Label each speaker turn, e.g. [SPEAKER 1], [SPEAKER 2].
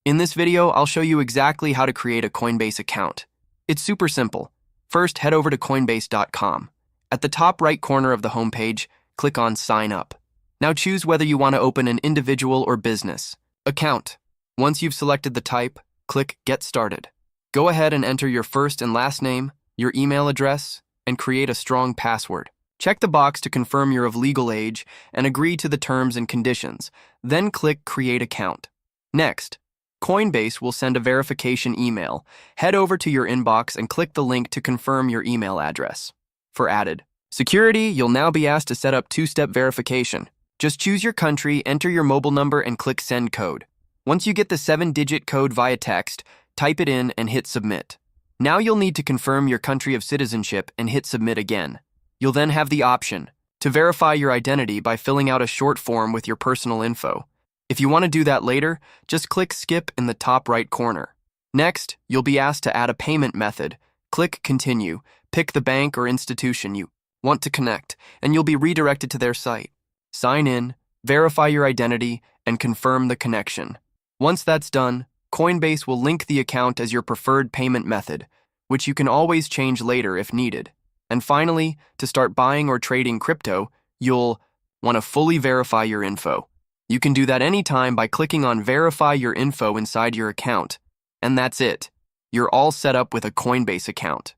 [SPEAKER 1] In this video, I'll show you exactly how to create a Coinbase account. It's super simple. First, head over to coinbase.com. At the top right corner of the homepage, click on Sign Up. Now choose whether you want to open an individual or business account. Once you've selected the type, click Get Started. Go ahead and enter your first and last name, your email address, and create a strong password. Check the box to confirm you're of legal age and agree to the terms and conditions. Then click Create Account. Next, Coinbase will send a verification email. Head over to your inbox and click the link to confirm your email address. For added security, you'll now be asked to set up two-step verification. Just choose your country, enter your mobile number, and click Send Code. Once you get the 7-digit code via text, type it in and hit Submit. Now you'll need to confirm your country of citizenship and hit Submit again. You'll then have the option to verify your identity by filling out a short form with your personal info. If you want to do that later, just click Skip in the top right corner. Next, you'll be asked to add a payment method. Click Continue, pick the bank or institution you want to connect, and you'll be redirected to their site. Sign in, verify your identity, and confirm the connection. Once that's done, Coinbase will link the account as your preferred payment method, which you can always change later if needed. And finally, to start buying or trading crypto, you'll want to fully verify your info. You can do that anytime by clicking on Verify Your Info inside your account. And that's it. You're all set up with a Coinbase account.